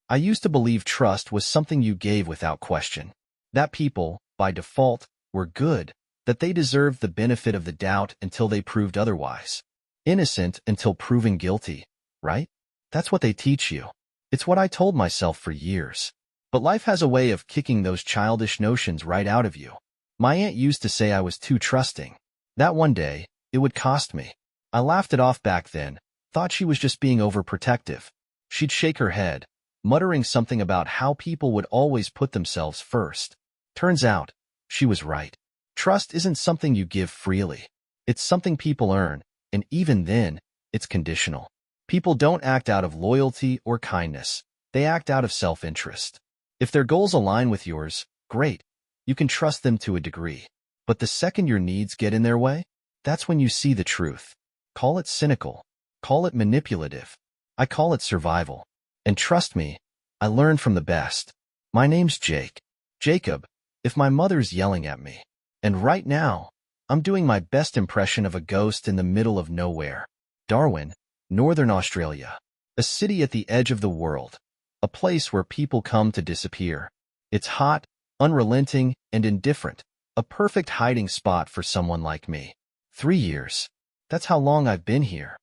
I used to believe trust was something you gave without question. That people, by default, were good, that they deserved the benefit of the doubt until they proved otherwise. Innocent until proven guilty, right? That's what they teach you. It's what I told myself for years. But life has a way of kicking those childish notions right out of you. My aunt used to say I was too trusting. That one day, it would cost me. I laughed it off back then, thought she was just being overprotective. She'd shake her head, muttering something about how people would always put themselves first. Turns out, she was right. Trust isn't something you give freely. It's something people earn, and even then, it's conditional. People don't act out of loyalty or kindness. They act out of self-interest. If their goals align with yours, great. You can trust them to a degree. But the second your needs get in their way, that's when you see the truth. Call it cynical. Call it manipulative. I call it survival. And trust me, I learned from the best. My name's Jake. Jacob, if my mother's yelling at me. And right now, I'm doing my best impression of a ghost in the middle of nowhere. Darwin, Northern Australia. A city at the edge of the world. A place where people come to disappear. It's hot, unrelenting, and indifferent. A perfect hiding spot for someone like me. 3 years. That's how long I've been here.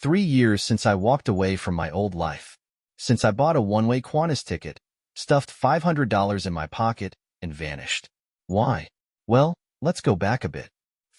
3 years since I walked away from my old life. Since I bought a one-way Qantas ticket, stuffed $500 in my pocket, and vanished. Why? Well, let's go back a bit.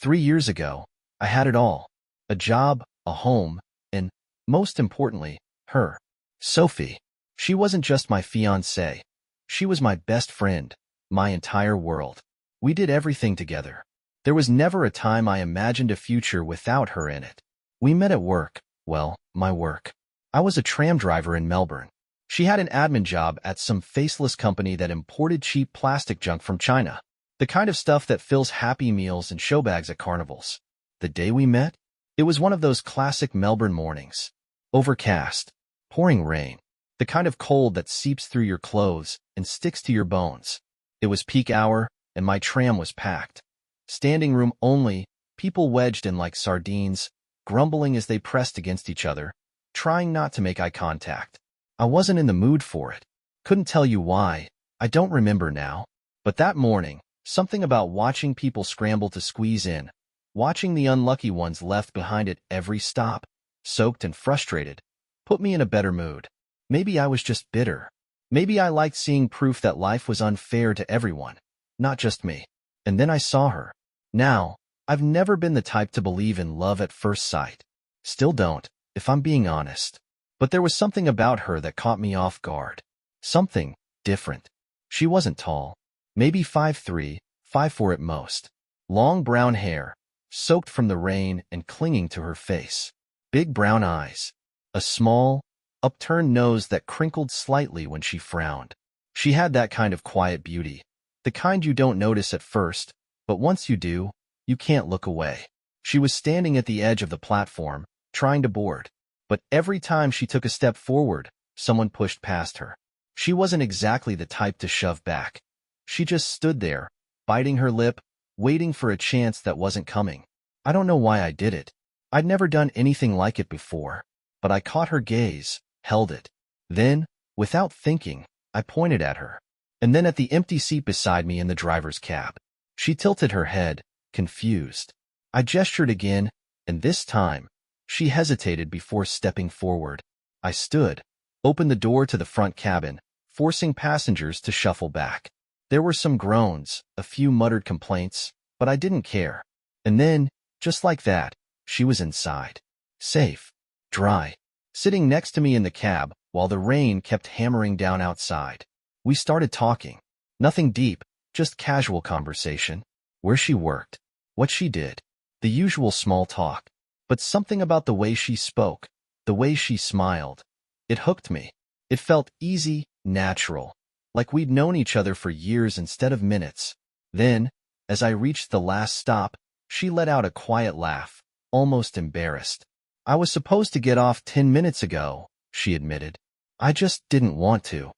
3 years ago, I had it all. A job, a home, and, most importantly, her. Sophie. She wasn't just my fiancée. She was my best friend, my entire world. We did everything together. There was never a time I imagined a future without her in it. We met at work. Well, my work. I was a tram driver in Melbourne. She had an admin job at some faceless company that imported cheap plastic junk from China. The kind of stuff that fills Happy Meals and show bags at carnivals. The day we met, it was one of those classic Melbourne mornings. Overcast. Pouring rain. The kind of cold that seeps through your clothes and sticks to your bones. It was peak hour, and my tram was packed. Standing room only, people wedged in like sardines, grumbling as they pressed against each other, trying not to make eye contact. I wasn't in the mood for it. Couldn't tell you why. I don't remember now. But that morning, something about watching people scramble to squeeze in, watching the unlucky ones left behind at every stop, soaked and frustrated, put me in a better mood. Maybe I was just bitter. Maybe I liked seeing proof that life was unfair to everyone, not just me. And then I saw her. Now, I've never been the type to believe in love at first sight. Still don't, if I'm being honest. But there was something about her that caught me off guard. Something different. She wasn't tall. Maybe 5'3", 5'4" at most. Long brown hair, soaked from the rain and clinging to her face. Big brown eyes. A small, upturned nose that crinkled slightly when she frowned. She had that kind of quiet beauty. The kind you don't notice at first, but once you do, you can't look away. She was standing at the edge of the platform, trying to board. But every time she took a step forward, someone pushed past her. She wasn't exactly the type to shove back. She just stood there, biting her lip, waiting for a chance that wasn't coming. I don't know why I did it. I'd never done anything like it before. But I caught her gaze, held it. Then, without thinking, I pointed at her. And then at the empty seat beside me in the driver's cab. She tilted her head, confused. I gestured again, and this time, she hesitated before stepping forward. I stood, opened the door to the front cabin, forcing passengers to shuffle back. There were some groans, a few muttered complaints, but I didn't care. And then, just like that, she was inside. Safe. Dry. Sitting next to me in the cab while the rain kept hammering down outside. We started talking. Nothing deep, just casual conversation. Where she worked. What she did. The usual small talk. But something about the way she spoke, the way she smiled. It hooked me. It felt easy, natural. Like we'd known each other for years instead of minutes. Then, as I reached the last stop, she let out a quiet laugh, almost embarrassed. I was supposed to get off 10 minutes ago, she admitted. I just didn't want to.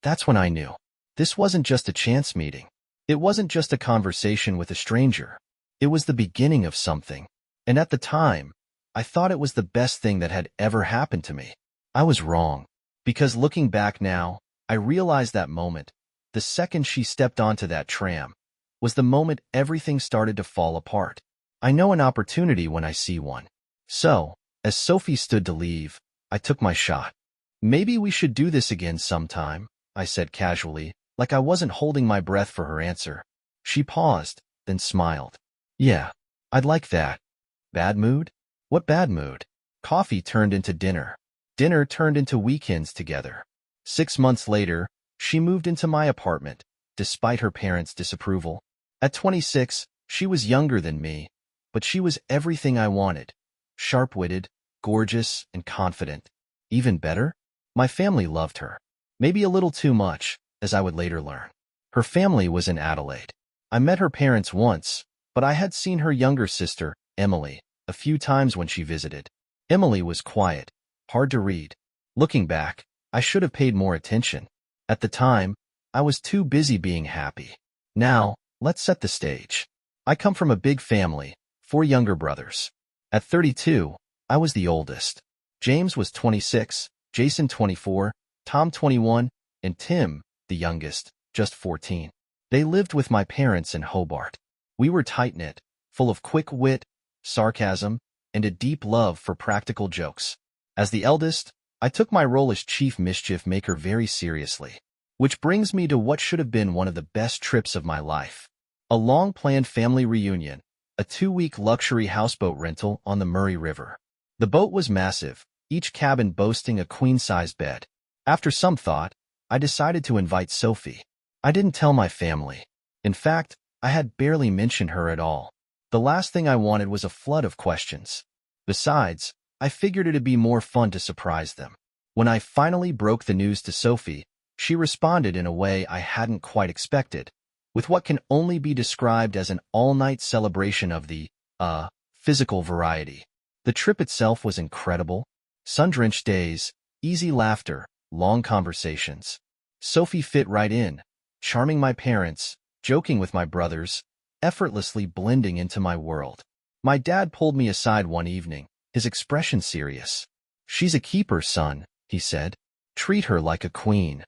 That's when I knew. This wasn't just a chance meeting. It wasn't just a conversation with a stranger. It was the beginning of something. And at the time, I thought it was the best thing that had ever happened to me. I was wrong. Because looking back now, I realize that moment, the second she stepped onto that tram, was the moment everything started to fall apart. I know an opportunity when I see one. So, as Sophie stood to leave, I took my shot. Maybe we should do this again sometime, I said casually, like I wasn't holding my breath for her answer. She paused, then smiled. Yeah, I'd like that. Bad mood? What bad mood? Coffee turned into dinner. Dinner turned into weekends together. 6 months later, she moved into my apartment, despite her parents' disapproval. At 26, she was younger than me, but she was everything I wanted. Sharp-witted, gorgeous, and confident. Even better, my family loved her. Maybe a little too much, as I would later learn. Her family was in Adelaide. I met her parents once, but I had seen her younger sister, Emily, a few times when she visited. Emily was quiet, hard to read. Looking back, I should have paid more attention. At the time, I was too busy being happy. Now, let's set the stage. I come from a big family, 4 younger brothers. At 32, I was the oldest. James was 26, Jason 24, Tom 21, and Tim, the youngest, just 14. They lived with my parents in Hobart. We were tight-knit, full of quick wit, sarcasm, and a deep love for practical jokes. As the eldest, I took my role as chief mischief maker very seriously. Which brings me to what should have been one of the best trips of my life. A long-planned family reunion, a 2-week luxury houseboat rental on the Murray River. The boat was massive, each cabin boasting a queen-size bed. After some thought, I decided to invite Sophie. I didn't tell my family. In fact, I had barely mentioned her at all. The last thing I wanted was a flood of questions. Besides, I figured it'd be more fun to surprise them. When I finally broke the news to Sophie, she responded in a way I hadn't quite expected, with what can only be described as an all-night celebration of the, physical variety. The trip itself was incredible. Sun-drenched days, easy laughter, long conversations. Sophie fit right in, charming my parents, joking with my brothers, effortlessly blending into my world. My dad pulled me aside one evening, his expression serious. "She's a keeper, son," he said. "Treat her like a queen."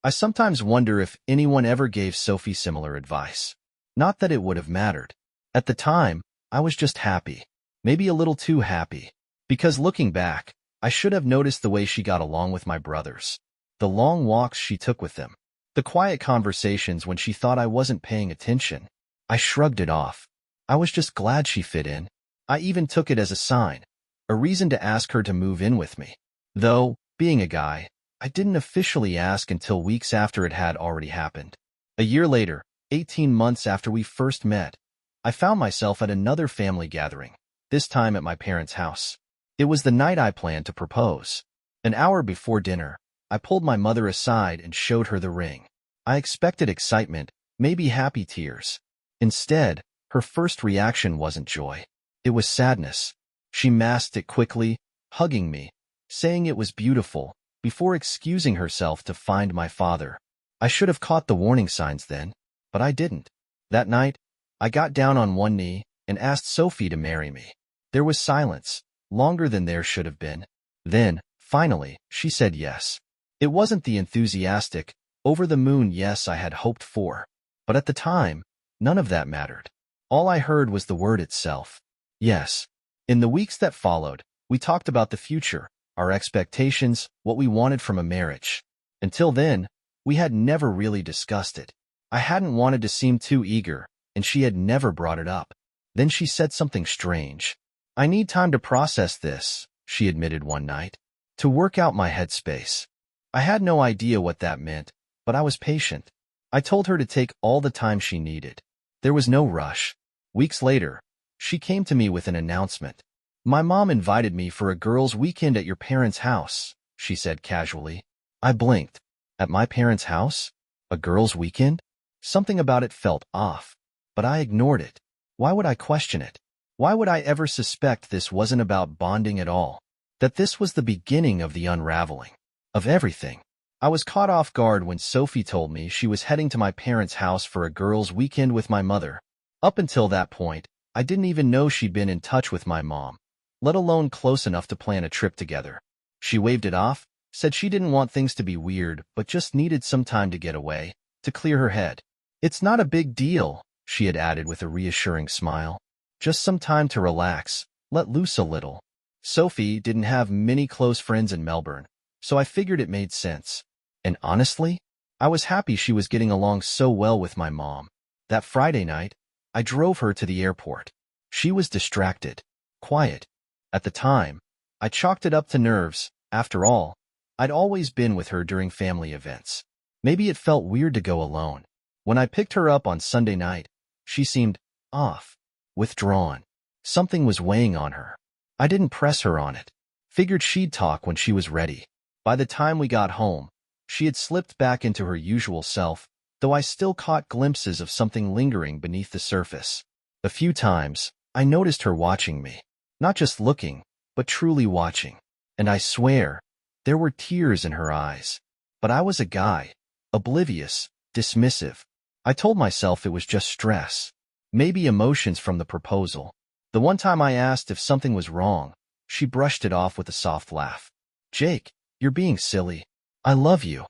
I sometimes wonder if anyone ever gave Sophie similar advice. Not that it would have mattered. At the time, I was just happy. Maybe a little too happy. Because looking back, I should have noticed the way she got along with my brothers. The long walks she took with them. The quiet conversations when she thought I wasn't paying attention. I shrugged it off. I was just glad she fit in. I even took it as a sign, a reason to ask her to move in with me. Though, being a guy, I didn't officially ask until weeks after it had already happened. A year later, 18 months after we first met, I found myself at another family gathering, this time at my parents' house. It was the night I planned to propose. An hour before dinner, I pulled my mother aside and showed her the ring. I expected excitement, maybe happy tears. Instead, her first reaction wasn't joy. It was sadness. She masked it quickly, hugging me, saying it was beautiful, before excusing herself to find my father. I should have caught the warning signs then, but I didn't. That night, I got down on one knee and asked Sophie to marry me. There was silence, longer than there should have been. Then, finally, she said yes. It wasn't the enthusiastic, over-the-moon yes I had hoped for, but at the time, none of that mattered. All I heard was the word itself. Yes. In the weeks that followed, we talked about the future, our expectations, what we wanted from a marriage. Until then, we had never really discussed it. I hadn't wanted to seem too eager, and she had never brought it up. Then she said something strange. "I need time to process this," she admitted one night. "To work out my headspace." I had no idea what that meant, but I was patient. I told her to take all the time she needed. There was no rush. Weeks later, she came to me with an announcement. "My mom invited me for a girls' weekend at your parents' house," she said casually. I blinked. At my parents' house? A girls' weekend? Something about it felt off, but I ignored it. Why would I question it? Why would I ever suspect this wasn't about bonding at all? That this was the beginning of the unraveling of everything? I was caught off guard when Sophie told me she was heading to my parents' house for a girls' weekend with my mother. Up until that point, I didn't even know she'd been in touch with my mom, let alone close enough to plan a trip together. She waved it off, Said she didn't want things to be weird, but just needed some time to get away, to clear her head. It's not a big deal, she had added with a reassuring smile. Just some time to relax, let loose a little. Sophie didn't have many close friends in Melbourne, so I figured it made sense. And honestly, I was happy she was getting along so well with my mom. That Friday night, I drove her to the airport. She was distracted, quiet. At the time, I chalked it up to nerves. After all, I'd always been with her during family events. Maybe it felt weird to go alone. When I picked her up on Sunday night, she seemed off, withdrawn. Something was weighing on her. I didn't press her on it. Figured she'd talk when she was ready. By the time we got home, she had slipped back into her usual self, though I still caught glimpses of something lingering beneath the surface. A few times, I noticed her watching me. Not just looking, but truly watching. And I swear, there were tears in her eyes. But I was a guy, oblivious, dismissive. I told myself it was just stress. Maybe emotions from the proposal. The one time I asked if something was wrong, she brushed it off with a soft laugh. Jake, you're being silly. I love you.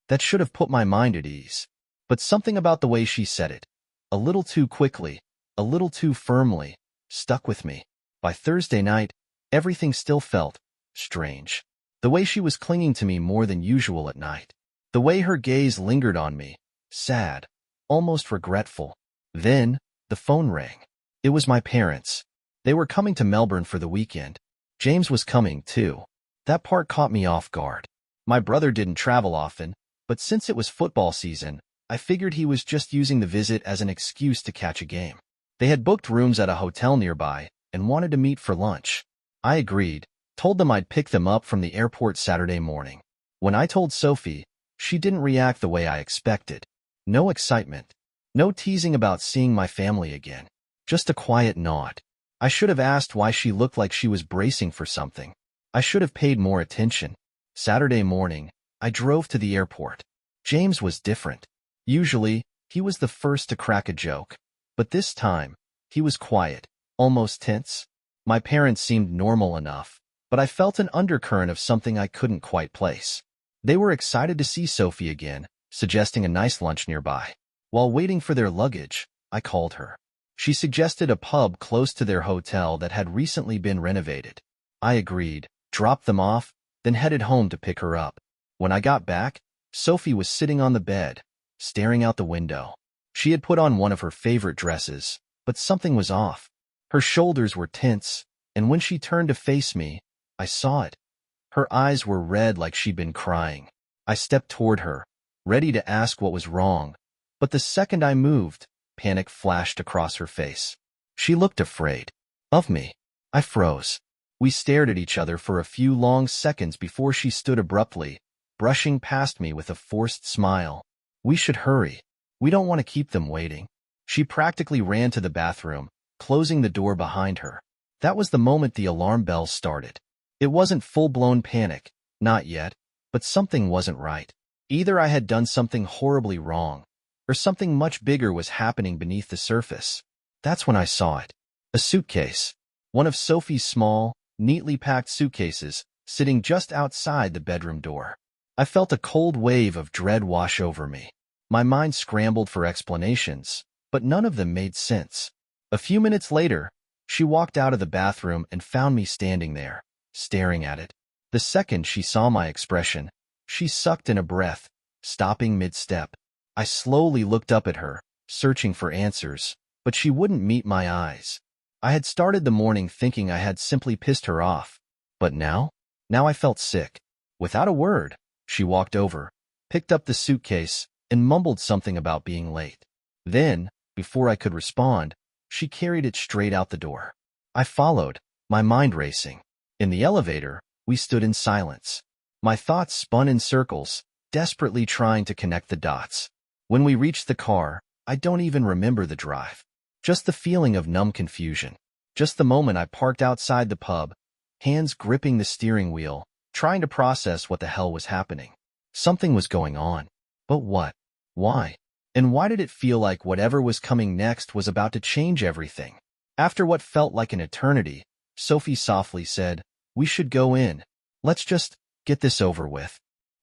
That should have put my mind at ease. But something about the way she said it, a little too quickly, a little too firmly, stuck with me. By Thursday night, everything still felt strange. The way she was clinging to me more than usual at night. The way her gaze lingered on me, sad, almost regretful. Then, the phone rang. It was my parents. They were coming to Melbourne for the weekend. James was coming, too. That part caught me off guard. My brother didn't travel often, but since it was football season, I figured he was just using the visit as an excuse to catch a game. They had booked rooms at a hotel nearby and wanted to meet for lunch. I agreed, told them I'd pick them up from the airport Saturday morning. When I told Sophie, she didn't react the way I expected. No excitement. No teasing about seeing my family again. Just a quiet nod. I should have asked why she looked like she was bracing for something. I should have paid more attention. Saturday morning, I drove to the airport. James was different. Usually, he was the first to crack a joke. But this time, he was quiet, almost tense. My parents seemed normal enough, but I felt an undercurrent of something I couldn't quite place. They were excited to see Sophie again, suggesting a nice lunch nearby. While waiting for their luggage, I called her. She suggested a pub close to their hotel that had recently been renovated. I agreed, dropped them off, then headed home to pick her up. When I got back, Sophie was sitting on the bed, staring out the window. She had put on one of her favorite dresses, but something was off. Her shoulders were tense, and when she turned to face me, I saw it. Her eyes were red like she'd been crying. I stepped toward her, ready to ask what was wrong, but the second I moved, panic flashed across her face. She looked afraid. Of me. I froze. We stared at each other for a few long seconds before she stood abruptly, brushing past me with a forced smile. We should hurry. We don't want to keep them waiting. She practically ran to the bathroom, closing the door behind her. That was the moment the alarm bells started. It wasn't full-blown panic, not yet, but something wasn't right. Either I had done something horribly wrong, or something much bigger was happening beneath the surface. That's when I saw it. A suitcase. One of Sophie's small, neatly packed suitcases, sitting just outside the bedroom door. I felt a cold wave of dread wash over me. My mind scrambled for explanations, but none of them made sense. A few minutes later, she walked out of the bathroom and found me standing there, staring at it. The second she saw my expression, she sucked in a breath, stopping mid-step. I slowly looked up at her, searching for answers, but she wouldn't meet my eyes. I had started the morning thinking I had simply pissed her off. But now I felt sick. Without a word, she walked over, picked up the suitcase, and mumbled something about being late. Then, before I could respond, she carried it straight out the door. I followed, my mind racing. In the elevator, we stood in silence. My thoughts spun in circles, desperately trying to connect the dots. When we reached the car, I don't even remember the drive. Just the feeling of numb confusion. Just the moment I parked outside the pub, hands gripping the steering wheel, trying to process what the hell was happening. Something was going on. But what? Why? And why did it feel like whatever was coming next was about to change everything? After what felt like an eternity, Sophie softly said, "We should go in. Let's just Get this over with.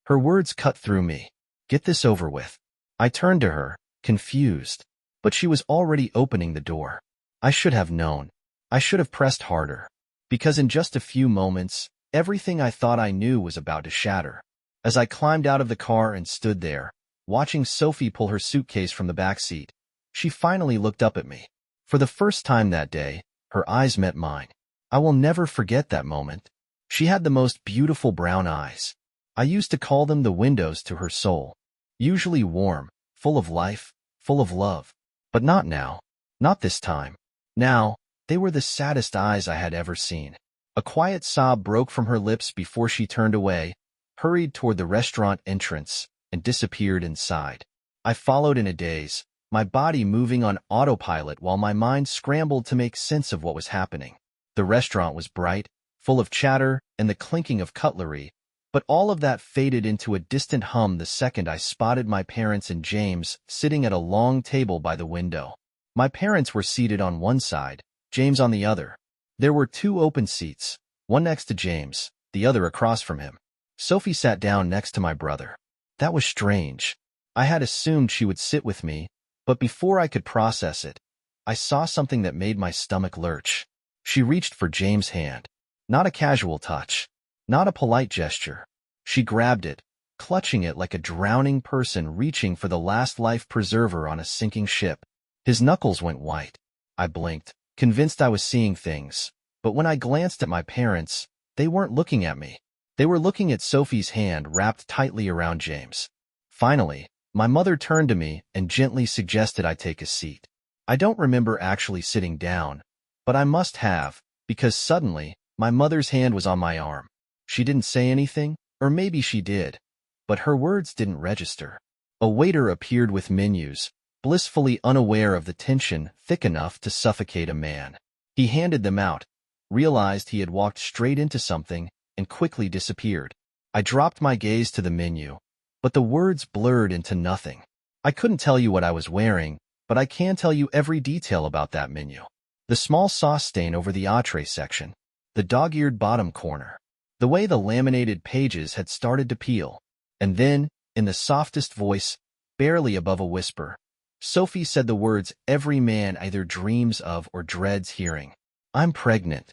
Her words cut through me. Get this over with. I turned to her, confused, but she was already opening the door. I should have known. I should have pressed harder. Because in just a few moments, everything I thought I knew was about to shatter. As I climbed out of the car and stood there, watching Sophie pull her suitcase from the back seat, she finally looked up at me. For the first time that day, her eyes met mine. I will never forget that moment. She had the most beautiful brown eyes. I used to call them the windows to her soul. Usually warm, full of life, full of love. But not now. Not this time. Now, they were the saddest eyes I had ever seen. A quiet sob broke from her lips before she turned away, hurried toward the restaurant entrance, and disappeared inside. I followed in a daze, my body moving on autopilot while my mind scrambled to make sense of what was happening. The restaurant was bright, full of chatter and the clinking of cutlery, but all of that faded into a distant hum the second I spotted my parents and James sitting at a long table by the window. My parents were seated on one side, James on the other. There were two open seats, one next to James, the other across from him. Sophie sat down next to my brother. That was strange. I had assumed she would sit with me, but before I could process it, I saw something that made my stomach lurch. She reached for James' hand. Not a casual touch. Not a polite gesture. She grabbed it, clutching it like a drowning person reaching for the last life preserver on a sinking ship. His knuckles went white. I blinked, convinced I was seeing things. But when I glanced at my parents, they weren't looking at me. They were looking at Sophie's hand wrapped tightly around James. Finally, my mother turned to me and gently suggested I take a seat. I don't remember actually sitting down, but I must have, because suddenly, my mother's hand was on my arm. She didn't say anything, or maybe she did, but her words didn't register. A waiter appeared with menus, blissfully unaware of the tension thick enough to suffocate a man. He handed them out, realized he had walked straight into something, and quickly disappeared. I dropped my gaze to the menu, but the words blurred into nothing. I couldn't tell you what I was wearing, but I can tell you every detail about that menu. The small sauce stain over the entree section, the dog-eared bottom corner, the way the laminated pages had started to peel. And then, in the softest voice, barely above a whisper, Sophie said the words every man either dreams of or dreads hearing. I'm pregnant.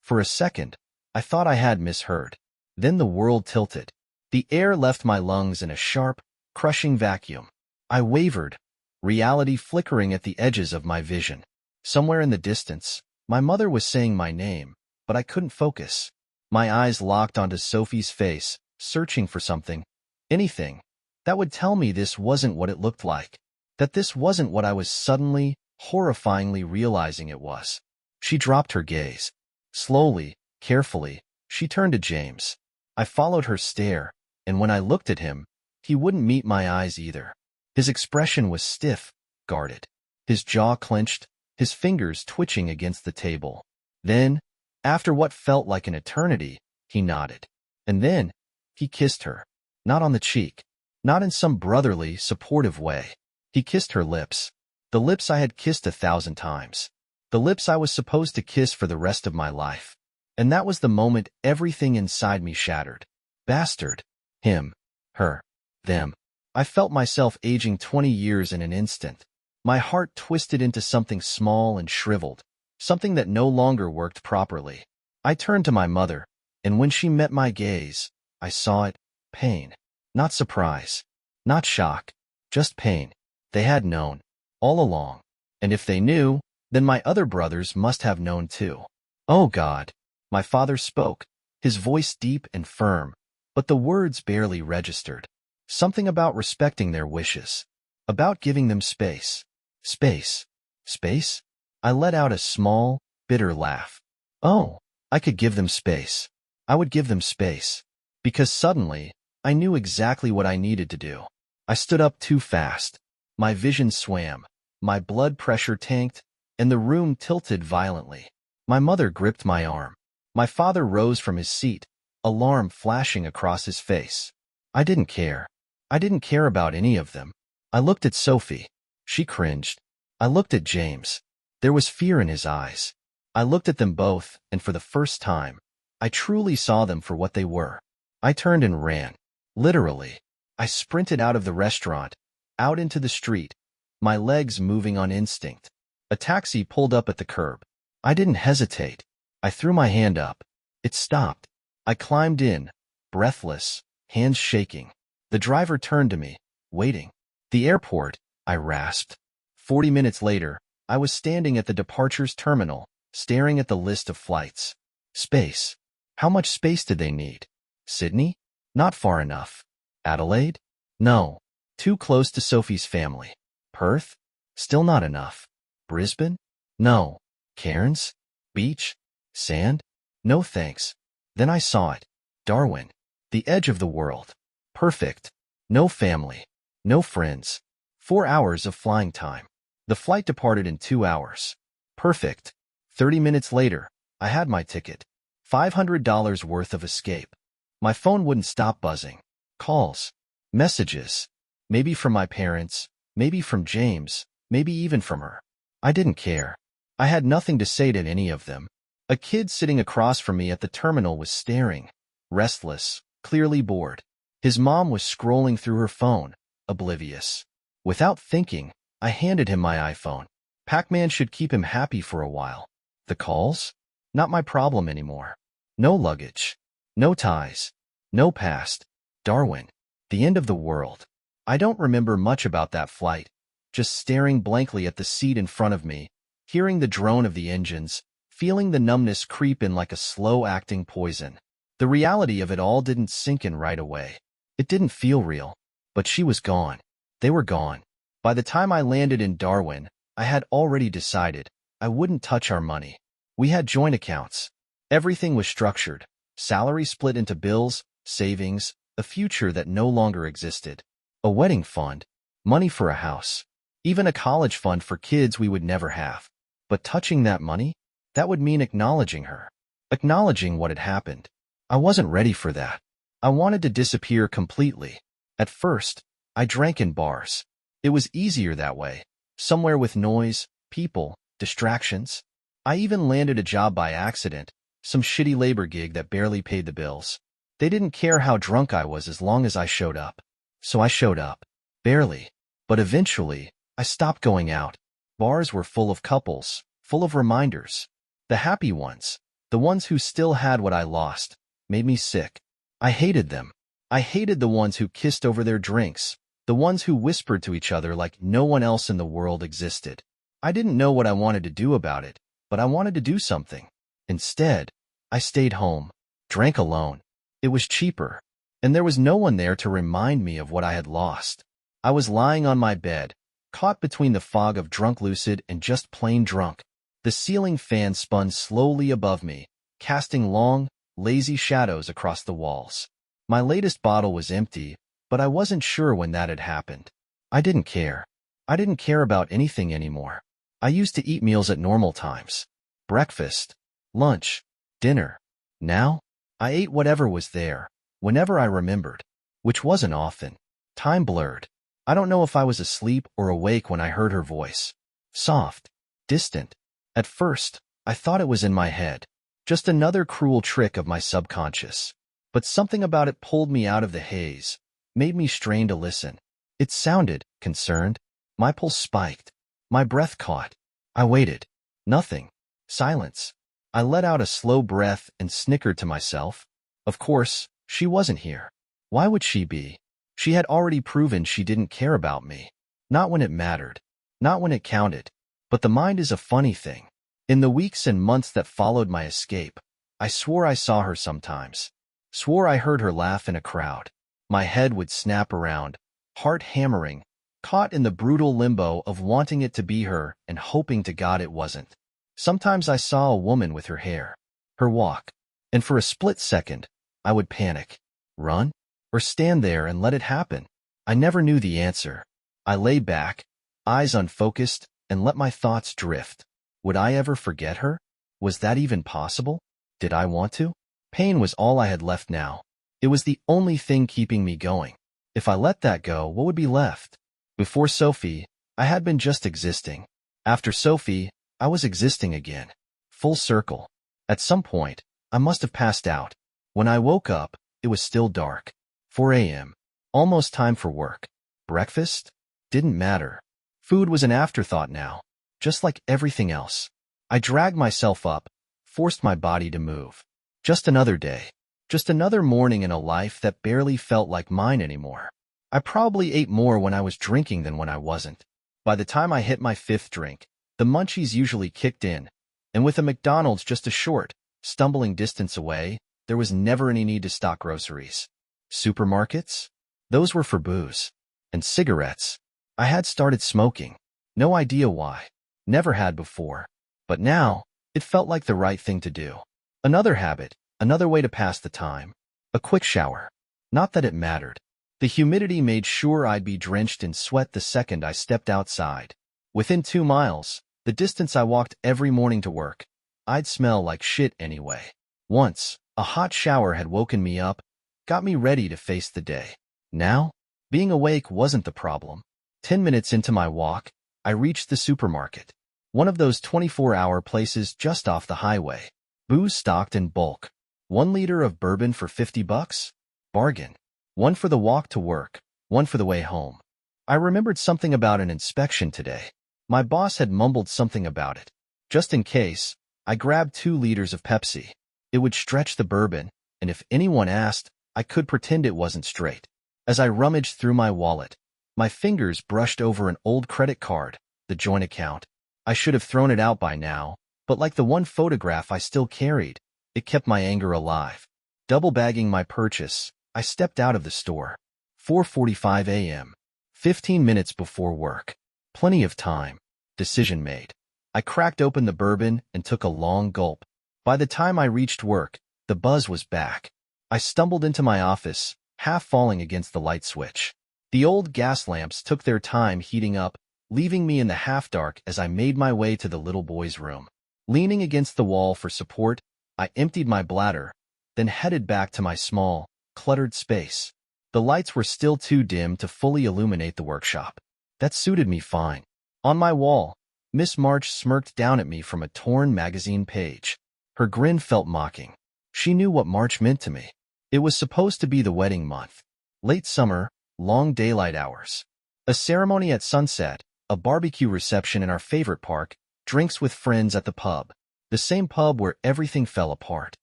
For a second, I thought I had misheard. Then the world tilted. The air left my lungs in a sharp, crushing vacuum. I wavered, reality flickering at the edges of my vision. Somewhere in the distance, my mother was saying my name, but I couldn't focus. My eyes locked onto Sophie's face, searching for something, anything, that would tell me this wasn't what it looked like, that this wasn't what I was suddenly, horrifyingly realizing it was. She dropped her gaze. Slowly, carefully, she turned to James. I followed her stare, and when I looked at him, he wouldn't meet my eyes either. His expression was stiff, guarded. His jaw clenched, his fingers twitching against the table. Then, after what felt like an eternity, he nodded. And then, he kissed her. Not on the cheek. Not in some brotherly, supportive way. He kissed her lips. The lips I had kissed 1,000 times. The lips I was supposed to kiss for the rest of my life. And that was the moment everything inside me shattered. Bastard. Him. Her. Them. I felt myself aging 20 years in an instant. My heart twisted into something small and shriveled, something that no longer worked properly. I turned to my mother, and when she met my gaze, I saw it, pain. Not surprise. Not shock. Just pain. They had known. All along. And if they knew, then my other brothers must have known too. Oh God. My father spoke, his voice deep and firm, but the words barely registered. Something about respecting their wishes. About giving them space. Space. Space? I let out a small, bitter laugh. Oh, I could give them space. I would give them space. Because suddenly, I knew exactly what I needed to do. I stood up too fast. My vision swam. My blood pressure tanked, and the room tilted violently. My mother gripped my arm. My father rose from his seat, alarm flashing across his face. I didn't care. I didn't care about any of them. I looked at Sophie. She cringed. I looked at James. There was fear in his eyes. I looked at them both, and for the first time, I truly saw them for what they were. I turned and ran. Literally. I sprinted out of the restaurant, out into the street, my legs moving on instinct. A taxi pulled up at the curb. I didn't hesitate. I threw my hand up. It stopped. I climbed in, breathless, hands shaking. The driver turned to me, waiting. The airport, I rasped. 40 minutes later, I was standing at the departures terminal, staring at the list of flights. Space. How much space did they need? Sydney? Not far enough. Adelaide? No. Too close to Sophie's family. Perth? Still not enough. Brisbane? No. Cairns? Beach? Sand? No thanks. Then I saw it. Darwin. The edge of the world. Perfect. No family. No friends. 4 hours of flying time. The flight departed in 2 hours. Perfect. 30 minutes later, I had my ticket. $500 worth of escape. My phone wouldn't stop buzzing. Calls. Messages. Maybe from my parents, maybe from James, maybe even from her. I didn't care. I had nothing to say to any of them. A kid sitting across from me at the terminal was staring, restless, clearly bored. His mom was scrolling through her phone, oblivious. Without thinking, I handed him my iPhone. Pac-Man should keep him happy for a while. The calls? Not my problem anymore. No luggage. No ties. No past. Darwin. The end of the world. I don't remember much about that flight, just staring blankly at the seat in front of me, hearing the drone of the engines, feeling the numbness creep in like a slow-acting poison. The reality of it all didn't sink in right away. It didn't feel real. But she was gone. They were gone. By the time I landed in Darwin, I had already decided I wouldn't touch our money. We had joint accounts. Everything was structured. Salary split into bills, savings, a future that no longer existed. A wedding fund, money for a house, even a college fund for kids we would never have. But touching that money? That would mean acknowledging her. Acknowledging what had happened. I wasn't ready for that. I wanted to disappear completely. At first, I drank in bars. It was easier that way. Somewhere with noise, people, distractions. I even landed a job by accident, some shitty labor gig that barely paid the bills. They didn't care how drunk I was as long as I showed up. So I showed up. Barely. But eventually, I stopped going out. Bars were full of couples, full of reminders. The happy ones, the ones who still had what I lost, made me sick. I hated them. I hated the ones who kissed over their drinks, the ones who whispered to each other like no one else in the world existed. I didn't know what I wanted to do about it, but I wanted to do something. Instead, I stayed home, drank alone. It was cheaper, and there was no one there to remind me of what I had lost. I was lying on my bed, caught between the fog of drunk lucid and just plain drunk. The ceiling fan spun slowly above me, casting long, lazy shadows across the walls. My latest bottle was empty, but I wasn't sure when that had happened. I didn't care. I didn't care about anything anymore. I used to eat meals at normal times. Breakfast, lunch, dinner. Now, I ate whatever was there, whenever I remembered, which wasn't often. Time blurred. I don't know if I was asleep or awake when I heard her voice. Soft, distant. At first, I thought it was in my head, just another cruel trick of my subconscious. But something about it pulled me out of the haze, made me strain to listen. It sounded concerned. My pulse spiked. My breath caught. I waited. Nothing. Silence. I let out a slow breath and snickered to myself. Of course, she wasn't here. Why would she be? She had already proven she didn't care about me. Not when it mattered. Not when it counted. But the mind is a funny thing. In the weeks and months that followed my escape, I swore I saw her sometimes. Swore I heard her laugh in a crowd. My head would snap around, heart hammering, caught in the brutal limbo of wanting it to be her and hoping to God it wasn't. Sometimes I saw a woman with her hair, her walk, and for a split second, I would panic, run, or stand there and let it happen. I never knew the answer. I lay back, eyes unfocused, and let my thoughts drift. Would I ever forget her? Was that even possible? Did I want to? Pain was all I had left now. It was the only thing keeping me going. If I let that go, what would be left? Before Sophie, I had been just existing. After Sophie, I was existing again. Full circle. At some point, I must have passed out. When I woke up, It was still dark. 4 a.m. Almost time for work. Breakfast? Didn't matter. Food was an afterthought now, just like everything else. I dragged myself up, forced my body to move. Just another day. Just another morning in a life that barely felt like mine anymore. I probably ate more when I was drinking than when I wasn't. By the time I hit my fifth drink, the munchies usually kicked in, and with a McDonald's just a short, stumbling distance away, there was never any need to stock groceries. Supermarkets? Those were for booze. And cigarettes. I had started smoking. No idea why. Never had before. But now, it felt like the right thing to do. Another habit, another way to pass the time. A quick shower. Not that it mattered. The humidity made sure I'd be drenched in sweat the second I stepped outside. Within 2 miles, the distance I walked every morning to work, I'd smell like shit anyway. Once, a hot shower had woken me up, got me ready to face the day. Now, being awake wasn't the problem. 10 minutes into my walk, I reached the supermarket. One of those 24-hour places just off the highway. Booze stocked in bulk. 1 liter of bourbon for $50? Bargain. One for the walk to work, one for the way home. I remembered something about an inspection today. My boss had mumbled something about it. Just in case, I grabbed 2 liters of Pepsi. It would stretch the bourbon, and if anyone asked, I could pretend it wasn't straight. As I rummaged through my wallet, my fingers brushed over an old credit card, the joint account. I should have thrown it out by now, but like the one photograph I still carried, it kept my anger alive. Double-bagging my purchase, I stepped out of the store. 4:45 a.m. 15 minutes before work. Plenty of time. Decision made. I cracked open the bourbon and took a long gulp. By the time I reached work, the buzz was back. I stumbled into my office, half falling against the light switch. The old gas lamps took their time heating up, leaving me in the half-dark as I made my way to the little boy's room. Leaning against the wall for support, I emptied my bladder, then headed back to my small, cluttered space. The lights were still too dim to fully illuminate the workshop. That suited me fine. On my wall, Miss March smirked down at me from a torn magazine page. Her grin felt mocking. She knew what March meant to me. It was supposed to be the wedding month. Late summer, long daylight hours. A ceremony at sunset, a barbecue reception in our favorite park, drinks with friends at the pub. The same pub where everything fell apart.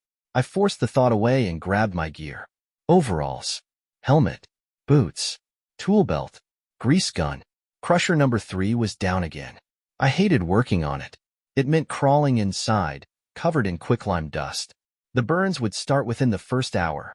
I forced the thought away and grabbed my gear. Overalls, helmet, boots, tool belt, grease gun. Crusher number 3 was down again. I hated working on it. It meant crawling inside, covered in quicklime dust. The burns would start within the first hour.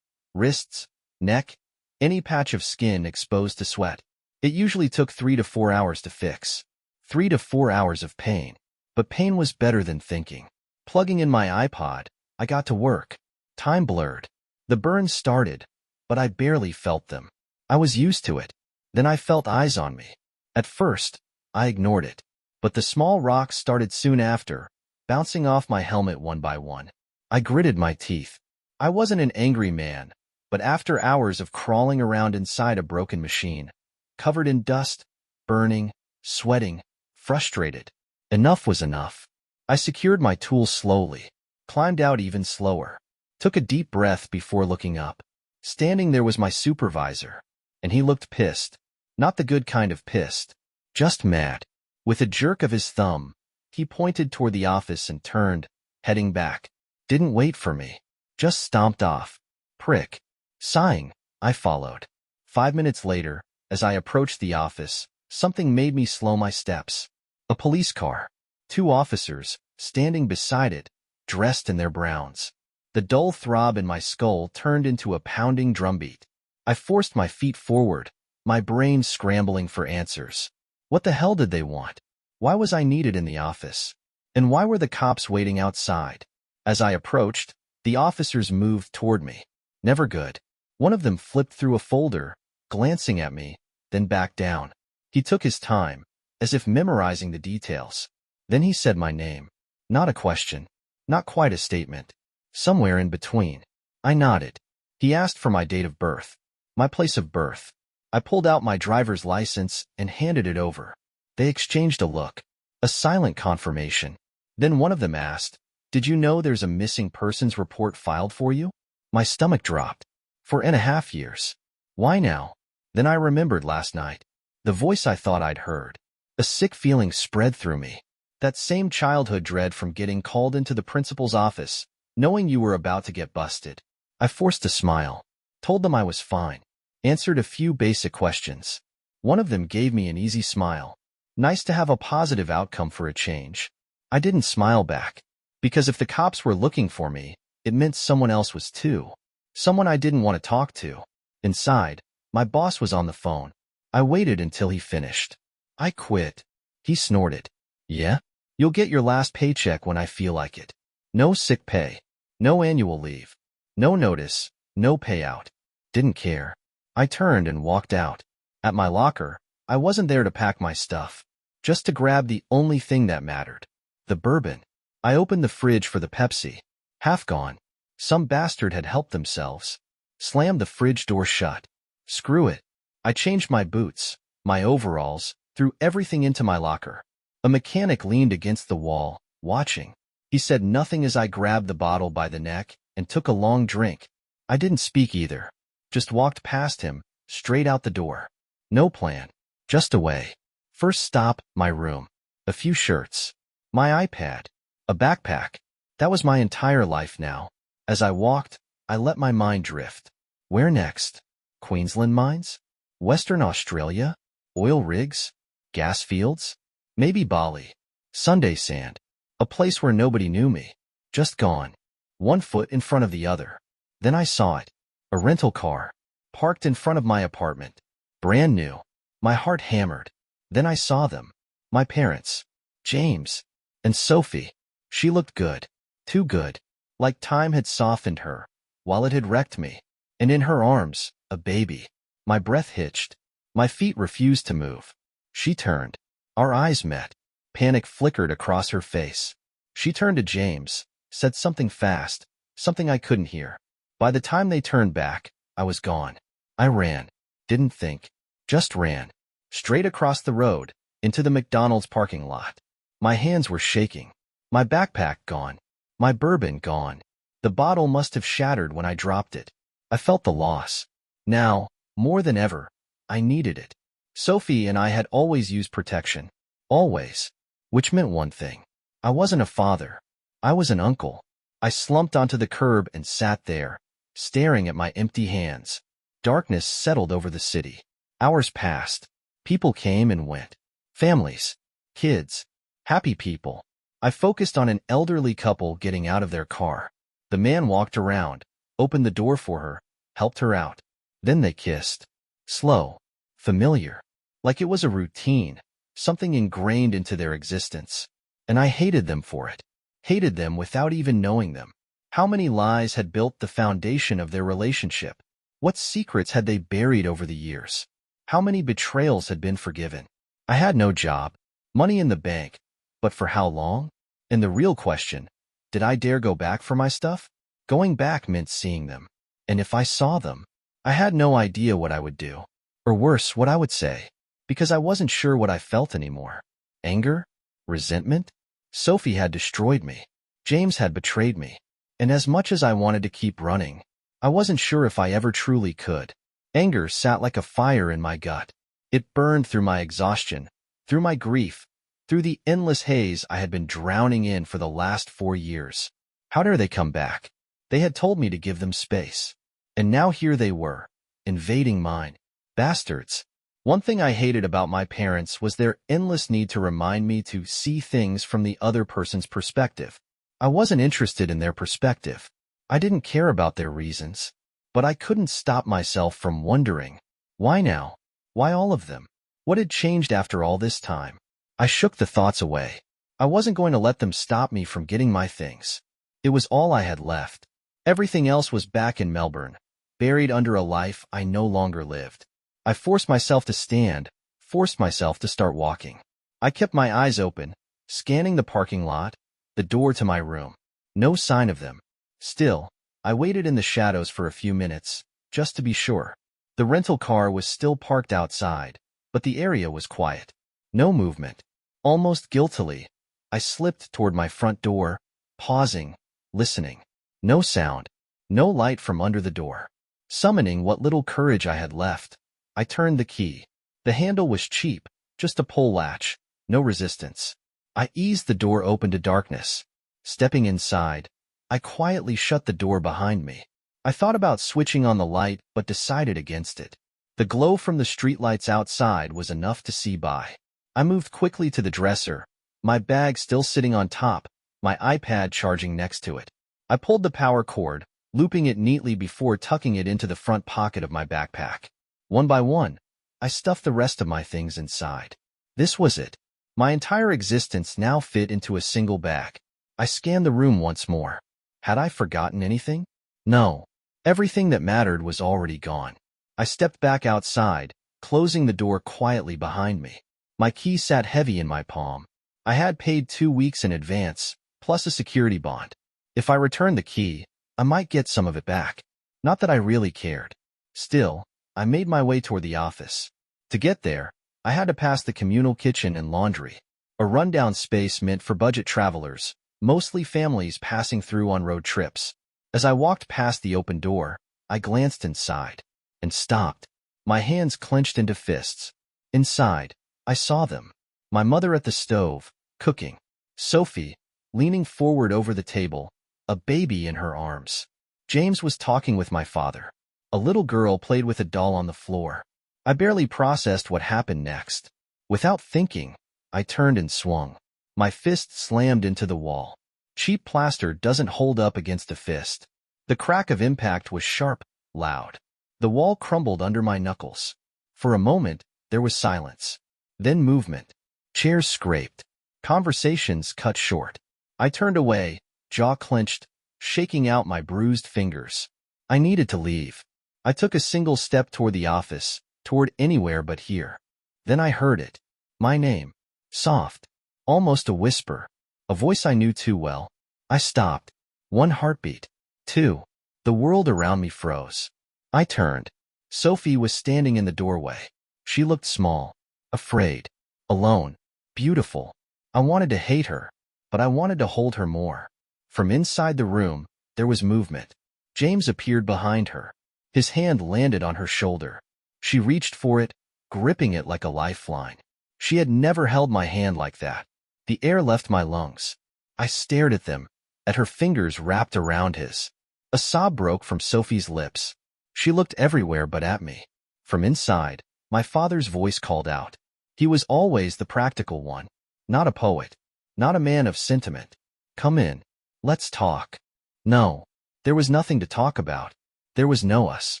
Wrists, neck, any patch of skin exposed to sweat. It usually took 3 to 4 hours to fix. 3 to 4 hours of pain. But pain was better than thinking. Plugging in my iPod, I got to work. Time blurred. The burns started, but I barely felt them. I was used to it. Then I felt eyes on me. At first, I ignored it. But the small rocks started soon after, bouncing off my helmet one by one. I gritted my teeth. I wasn't an angry man, but after hours of crawling around inside a broken machine, covered in dust, burning, sweating, frustrated, enough was enough. I secured my tools slowly, climbed out even slower, took a deep breath before looking up. Standing there was my supervisor, and he looked pissed. Not the good kind of pissed, just mad. With a jerk of his thumb, he pointed toward the office and turned, heading back. Didn't wait for me. Just stomped off. Prick. Sighing, I followed. 5 minutes later, as I approached the office, something made me slow my steps. A police car. 2 officers, standing beside it, dressed in their browns. The dull throb in my skull turned into a pounding drumbeat. I forced my feet forward, my brain scrambling for answers. What the hell did they want? Why was I needed in the office? And why were the cops waiting outside? As I approached, the officers moved toward me. Never good. One of them flipped through a folder, glancing at me, then backed down. He took his time, as if memorizing the details. Then he said my name. Not a question. Not quite a statement. Somewhere in between. I nodded. He asked for my date of birth. My place of birth. I pulled out my driver's license and handed it over. They exchanged a look. A silent confirmation. Then one of them asked, "Did you know there's a missing persons report filed for you?" My stomach dropped. 4.5 years. Why now? Then I remembered last night. The voice I thought I'd heard. A sick feeling spread through me. That same childhood dread from getting called into the principal's office, knowing you were about to get busted. I forced a smile. Told them I was fine. Answered a few basic questions. One of them gave me an easy smile. Nice to have a positive outcome for a change. I didn't smile back. Because if the cops were looking for me, it meant someone else was too. Someone I didn't want to talk to. Inside, my boss was on the phone. I waited until he finished. I quit. He snorted. Yeah? You'll get your last paycheck when I feel like it. No sick pay. No annual leave. No notice. No payout. Didn't care. I turned and walked out. At my locker, I wasn't there to pack my stuff. Just to grab the only thing that mattered. The bourbon. I opened the fridge for the Pepsi. Half gone. Some bastard had helped themselves. Slammed the fridge door shut. Screw it. I changed my boots, my overalls, threw everything into my locker. A mechanic leaned against the wall, watching. He said nothing as I grabbed the bottle by the neck and took a long drink. I didn't speak either. Just walked past him, straight out the door. No plan. Just away. First stop, my room. A few shirts. My iPad. A backpack. That was my entire life now. As I walked, I let my mind drift. Where next? Queensland mines? Western Australia? Oil rigs? Gas fields? Maybe Bali. Sunday sand. A place where nobody knew me. Just gone. One foot in front of the other. Then I saw it. A rental car. Parked in front of my apartment. Brand new. My heart hammered. Then I saw them. My parents. James. And Sophie. She looked good. Too good. Like time had softened her, while it had wrecked me. And in her arms, a baby. My breath hitched. My feet refused to move. She turned. Our eyes met. Panic flickered across her face. She turned to James, said something fast, something I couldn't hear. By the time they turned back, I was gone. I ran. Didn't think. Just ran. Straight across the road, into the McDonald's parking lot. My hands were shaking. My backpack gone. My bourbon gone. The bottle must have shattered when I dropped it. I felt the loss. Now, more than ever, I needed it. Sophie and I had always used protection. Always. Which meant one thing. I wasn't a father. I was an uncle. I slumped onto the curb and sat there, staring at my empty hands. Darkness settled over the city. Hours passed. People came and went. Families. Kids. Happy people. I focused on an elderly couple getting out of their car. The man walked around, opened the door for her, helped her out. Then they kissed. Slow. Familiar. Like it was a routine, something ingrained into their existence. And I hated them for it. Hated them without even knowing them. How many lies had built the foundation of their relationship? What secrets had they buried over the years? How many betrayals had been forgiven? I had no job, money in the bank, but for how long? And the real question, did I dare go back for my stuff? Going back meant seeing them. And if I saw them, I had no idea what I would do. Or worse, what I would say. Because I wasn't sure what I felt anymore. Anger? Resentment? Sophie had destroyed me. James had betrayed me. And as much as I wanted to keep running, I wasn't sure if I ever truly could. Anger sat like a fire in my gut. It burned through my exhaustion, through my grief, through the endless haze I had been drowning in for the last 4 years. How dare they come back? They had told me to give them space. And now here they were, invading mine. Bastards. One thing I hated about my parents was their endless need to remind me to see things from the other person's perspective. I wasn't interested in their perspective. I didn't care about their reasons. But I couldn't stop myself from wondering, why now? Why all of them? What had changed after all this time? I shook the thoughts away. I wasn't going to let them stop me from getting my things. It was all I had left. Everything else was back in Melbourne, buried under a life I no longer lived. I forced myself to stand, forced myself to start walking. I kept my eyes open, scanning the parking lot, the door to my room. No sign of them. Still, I waited in the shadows for a few minutes, just to be sure. The rental car was still parked outside, but the area was quiet. No movement. Almost guiltily, I slipped toward my front door, pausing, listening. No sound. No light from under the door. Summoning what little courage I had left, I turned the key. The handle was cheap, just a pull latch, no resistance. I eased the door open to darkness. Stepping inside, I quietly shut the door behind me. I thought about switching on the light but decided against it. The glow from the streetlights outside was enough to see by. I moved quickly to the dresser, my bag still sitting on top, my iPad charging next to it. I pulled the power cord, looping it neatly before tucking it into the front pocket of my backpack. One by one, I stuffed the rest of my things inside. This was it. My entire existence now fit into a single bag. I scanned the room once more. Had I forgotten anything? No. Everything that mattered was already gone. I stepped back outside, closing the door quietly behind me. My key sat heavy in my palm. I had paid 2 weeks in advance, plus a security bond. If I returned the key, I might get some of it back. Not that I really cared. Still, I made my way toward the office. To get there, I had to pass the communal kitchen and laundry, a rundown space meant for budget travelers, mostly families passing through on road trips. As I walked past the open door, I glanced inside and stopped. My hands clenched into fists. Inside, I saw them. My mother at the stove, cooking. Sophie, leaning forward over the table, a baby in her arms. James was talking with my father. A little girl played with a doll on the floor. I barely processed what happened next. Without thinking, I turned and swung. My fist slammed into the wall. Cheap plaster doesn't hold up against a fist. The crack of impact was sharp, loud. The wall crumbled under my knuckles. For a moment, there was silence. Then movement. Chairs scraped. Conversations cut short. I turned away, jaw clenched, shaking out my bruised fingers. I needed to leave. I took a single step toward the office, toward anywhere but here. Then I heard it. My name. Soft. Almost a whisper. A voice I knew too well. I stopped. 1 heartbeat. 2. The world around me froze. I turned. Sophie was standing in the doorway. She looked small, afraid, alone, beautiful. I wanted to hate her, but I wanted to hold her more. From inside the room, there was movement. James appeared behind her. His hand landed on her shoulder. She reached for it, gripping it like a lifeline. She had never held my hand like that. The air left my lungs. I stared at them, at her fingers wrapped around his. A sob broke from Sophie's lips. She looked everywhere but at me. From inside, my father's voice called out. He was always the practical one, not a poet, not a man of sentiment. Come in. Let's talk. No, there was nothing to talk about. There was no us.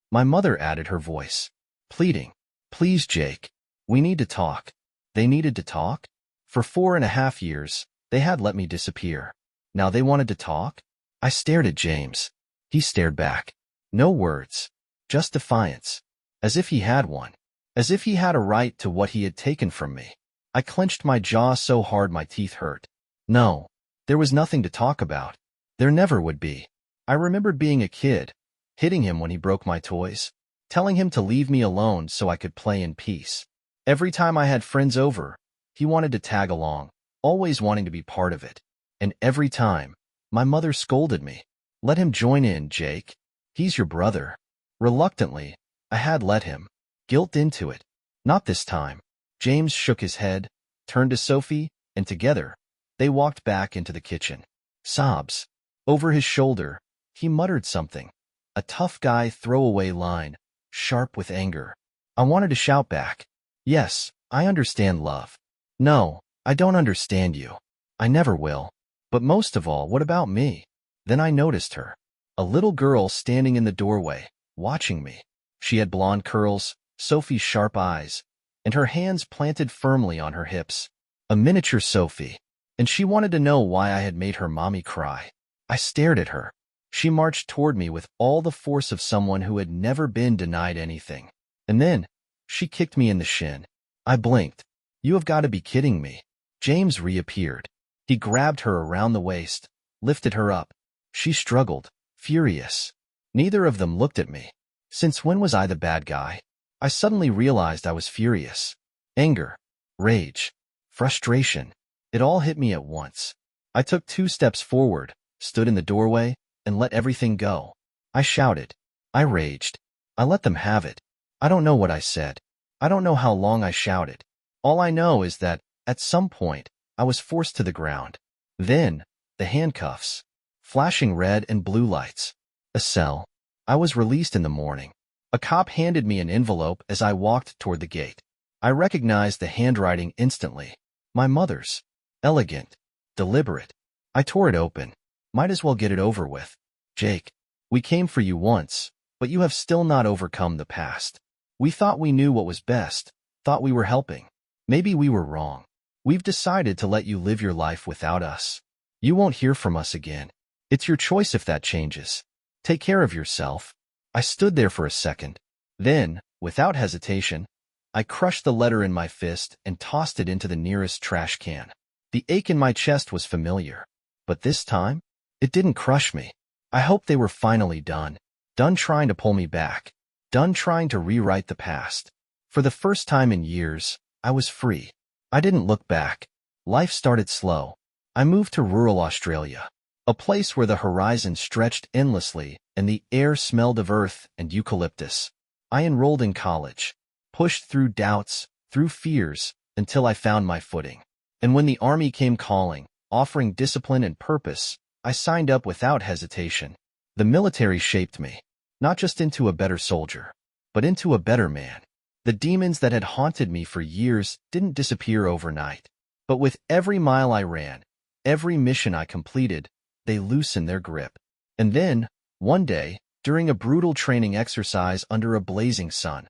My mother added her voice, pleading. Please, Jake. We need to talk. They needed to talk? For 4.5 years, they had let me disappear. Now they wanted to talk? I stared at James. He stared back. No words. Just defiance. As if he had one. As if he had a right to what he had taken from me. I clenched my jaw so hard my teeth hurt. No. There was nothing to talk about. There never would be. I remembered being a kid, hitting him when he broke my toys, telling him to leave me alone so I could play in peace. Every time I had friends over, he wanted to tag along, always wanting to be part of it. And every time, my mother scolded me. Let him join in, Jake. He's your brother. Reluctantly, I had let him. Guilt into it. Not this time. James shook his head, turned to Sophie, and together, they walked back into the kitchen. Sobs. Over his shoulder, he muttered something. A tough guy throwaway line, sharp with anger. I wanted to shout back. Yes, I understand love. No, I don't understand you. I never will. But most of all, what about me? Then I noticed her. A little girl standing in the doorway, watching me. She had blonde curls, Sophie's sharp eyes, and her hands planted firmly on her hips. A miniature Sophie. And she wanted to know why I had made her mommy cry. I stared at her. She marched toward me with all the force of someone who had never been denied anything. And then, she kicked me in the shin. I blinked. You have got to be kidding me. James reappeared. He grabbed her around the waist, lifted her up. She struggled, furious. Neither of them looked at me. Since when was I the bad guy? I suddenly realized I was furious. Anger, rage, frustration. It all hit me at once. I took 2 steps forward, stood in the doorway, and let everything go. I shouted, I raged. I let them have it. I don't know what I said. I don't know how long I shouted. All I know is that, at some point, I was forced to the ground. Then, the handcuffs. Flashing red and blue lights. A cell. I was released in the morning. A cop handed me an envelope as I walked toward the gate. I recognized the handwriting instantly. My mother's. Elegant. Deliberate. I tore it open. Might as well get it over with. Jake, we came for you once, but you have still not overcome the past. We thought we knew what was best, thought we were helping. Maybe we were wrong. We've decided to let you live your life without us. You won't hear from us again. It's your choice if that changes. Take care of yourself. I stood there for a second. Then, without hesitation, I crushed the letter in my fist and tossed it into the nearest trash can. The ache in my chest was familiar. But this time, it didn't crush me. I hoped they were finally done. Done trying to pull me back. Done trying to rewrite the past. For the first time in years, I was free. I didn't look back. Life started slow. I moved to rural Australia, a place where the horizon stretched endlessly and the air smelled of earth and eucalyptus. I enrolled in college, pushed through doubts, through fears, until I found my footing. And when the army came calling, offering discipline and purpose, I signed up without hesitation. The military shaped me, not just into a better soldier, but into a better man. The demons that had haunted me for years didn't disappear overnight. But with every mile I ran, every mission I completed, they loosened their grip. And then, one day, during a brutal training exercise under a blazing sun,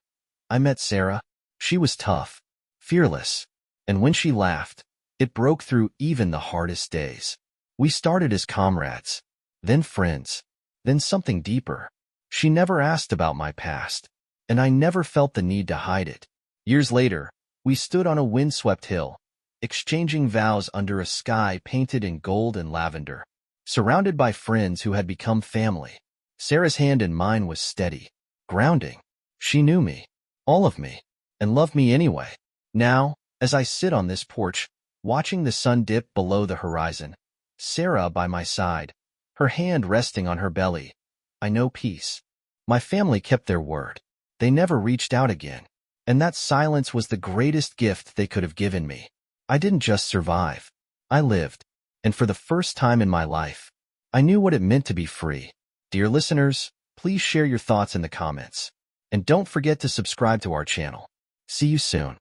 I met Sarah. She was tough, fearless, and when she laughed, it broke through even the hardest days. We started as comrades, then friends, then something deeper. She never asked about my past, and I never felt the need to hide it. Years later, we stood on a windswept hill, exchanging vows under a sky painted in gold and lavender. Surrounded by friends who had become family, Sarah's hand in mine was steady, grounding. She knew me, all of me, and loved me anyway. Now, as I sit on this porch, watching the sun dip below the horizon, Sarah by my side, her hand resting on her belly, I know peace. My family kept their word. They never reached out again. And that silence was the greatest gift they could have given me. I didn't just survive. I lived. And for the first time in my life, I knew what it meant to be free. Dear listeners, please share your thoughts in the comments. And don't forget to subscribe to our channel. See you soon.